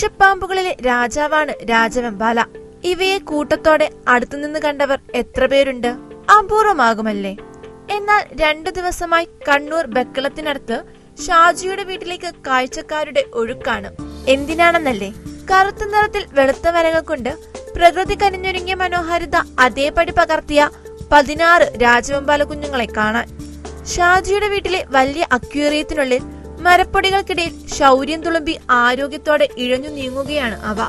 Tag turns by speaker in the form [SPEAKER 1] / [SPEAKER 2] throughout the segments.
[SPEAKER 1] വിഷപ്പാമ്പുകളിലെ രാജാവാണ് രാജവെമ്പാല. ഇവയെ കൂട്ടത്തോടെ അടുത്തുനിന്ന് കണ്ടവർ എത്ര പേരുണ്ട്? അപൂർവമാകുമല്ലേ? എന്നാൽ 2 ദിവസമായി കണ്ണൂർ ബക്കളത്തിനടുത്ത് ഷാജിയുടെ വീട്ടിലേക്ക് കാഴ്ചക്കാരുടെ ഒഴുക്കാണ്. എന്തിനാണെന്നല്ലേ? കറുത്ത നിറത്തിൽ വെളുത്ത വരകൾ കൊണ്ട് പ്രകൃതി കനിഞ്ഞൊരുങ്ങിയ മനോഹാരിത അതേപടി പകർത്തിയ 16 രാജവെമ്പാല കുഞ്ഞുങ്ങളെ കാണാൻ. ഷാജിയുടെ വീട്ടിലെ വലിയ അക്വേറിയത്തിനുള്ളിൽ മരപ്പൊടികൾക്കിടയിൽ ശൗര്യം തുളുമ്പി ആരോഗ്യത്തോടെ ഇഴഞ്ഞു നീങ്ങുകയാണ് അവ.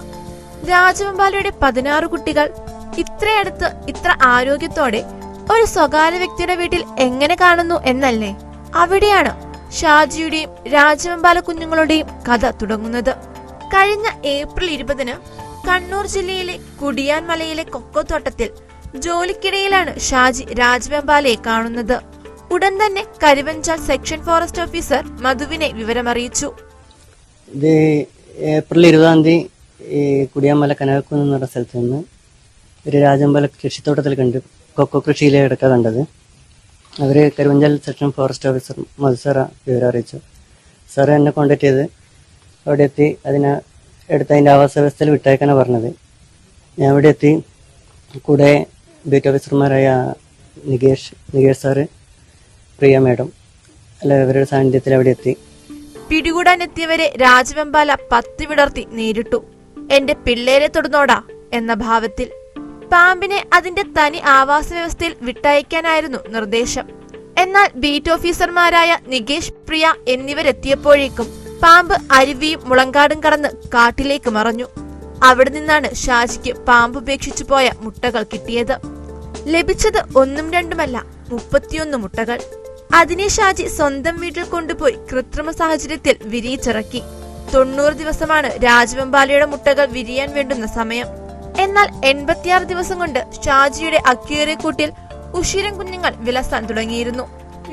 [SPEAKER 1] രാജവെമ്പാലയുടെ 16 കുട്ടികൾ ഇത്രയടുത്ത് ഇത്ര ആരോഗ്യത്തോടെ ഒരു സ്വകാര്യ വ്യക്തിയുടെ വീട്ടിൽ എങ്ങനെ കാണുന്നു എന്നല്ലേ? അവിടെയാണ് ഷാജിയുടെയും രാജവെമ്പാല കുഞ്ഞുങ്ങളുടെയും കഥ തുടങ്ങുന്നത്. കഴിഞ്ഞ ഏപ്രിൽ 20-ന് കണ്ണൂർ ജില്ലയിലെ കുടിയാൻ മലയിലെ കൊക്കോത്തോട്ടത്തിൽ ജോലിക്കിടയിലാണ് ഷാജി രാജവെമ്പാലയെ കാണുന്നത്. ഉടൻ തന്നെ കരുവഞ്ചാൽ സെക്ഷൻ ഫോറസ്റ്റ് ഓഫീസർ മധുവിനെ വിവരമറിയിച്ചു.
[SPEAKER 2] ഇത് ഏപ്രിൽ 20-ാം തീയതി കുടിയാമല കനകക്കുന്ന് എന്ന് പറഞ്ഞ സ്ഥലത്ത് നിന്ന് ഒരു രാജവെമ്പാല കൃഷിത്തോട്ടത്തിൽ കണ്ട് കൊക്കോ കൃഷിയിലെ ഇടക്ക കണ്ടത്. അവർ കരുവഞ്ചാൽ സെക്ഷൻ ഫോറസ്റ്റ് ഓഫീസർ മധു സാറ വിവരം അറിയിച്ചു. സാറ് എന്നെ കോണ്ടാക്ട് ചെയ്ത് അവിടെ എത്തി അതിന്റെ ആവാസ വ്യവസ്ഥയിൽ വിട്ടയക്കാനാണ് പറഞ്ഞത്. ഞാൻ അവിടെ എത്തി. കൂടെ ബീറ്റ് ഓഫീസർമാരായ നികേഷ് സാറ്, പ്രിയ മേഡം ഇവരുടെ സാന്നിധ്യത്തിൽ അവിടെ എത്തി.
[SPEAKER 1] പിടികൂടാൻ എത്തിയവരെ രാജവെമ്പാല പത്തി വിടർത്തി നേരിട്ടു. എന്റെ പിള്ളേരെ തൊടുന്നോടാ എന്ന ഭാവത്തിൽ. പാമ്പിനെ അതിന്റെ തനി ആവാസ വ്യവസ്ഥയിൽ വിട്ടയക്കാനായിരുന്നു നിർദ്ദേശം. എന്നാൽ ബീറ്റ് ഓഫീസർമാരായ നികേഷ്, പ്രിയ എന്നിവരെത്തിയപ്പോഴേക്കും പാമ്പ് അരുവിയും മുളങ്കാടും കടന്ന് കാട്ടിലേക്ക് മറഞ്ഞു. അവിടെ നിന്നാണ് ഷാജിക്ക് പാമ്പ് ഉപേക്ഷിച്ചു പോയ മുട്ടകൾ കിട്ടിയത്. ലഭിച്ചത് 1ഉം 2ഉമല്ല, 31 മുട്ടകൾ. അതിനെ ഷാജി സ്വന്തം വീട്ടിൽ കൊണ്ടുപോയി കൃത്രിമ സാഹചര്യത്തിൽ വിരിയിച്ചിറക്കി. 90 ദിവസമാണ് രാജവെമ്പാലയുടെ മുട്ടകൾ വിരിയാൻ വേണ്ടുന്ന സമയം. എന്നാൽ 86 ദിവസം കൊണ്ട് ഷാജിയുടെ അക്വേറിയക്കൂട്ടിൽ ഉഷിരം കുഞ്ഞുങ്ങൾ വിലസാൻ തുടങ്ങിയിരുന്നു.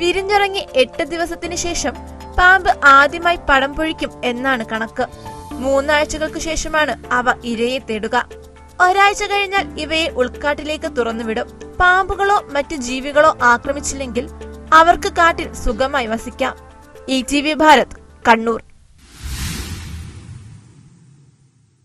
[SPEAKER 1] വിരിഞ്ഞിറങ്ങി 8 ദിവസത്തിന് ശേഷം പാമ്പ് ആദ്യമായി പടം പൊഴിക്കും എന്നാണ് കണക്ക്. 3 ആഴ്ചകൾക്ക് ശേഷമാണ് അവ ഇരയെ തേടുക. ഒരാഴ്ച കഴിഞ്ഞാൽ ഇവയെ ഉൾക്കാട്ടിലേക്ക് തുറന്നുവിടും. പാമ്പുകളോ മറ്റു ജീവികളോ ആക്രമിച്ചില്ലെങ്കിൽ അവർക്ക് കാട്ടിൽ സുഖമായി വസിക്കാം. ETV ഭാരത്, കണ്ണൂർ.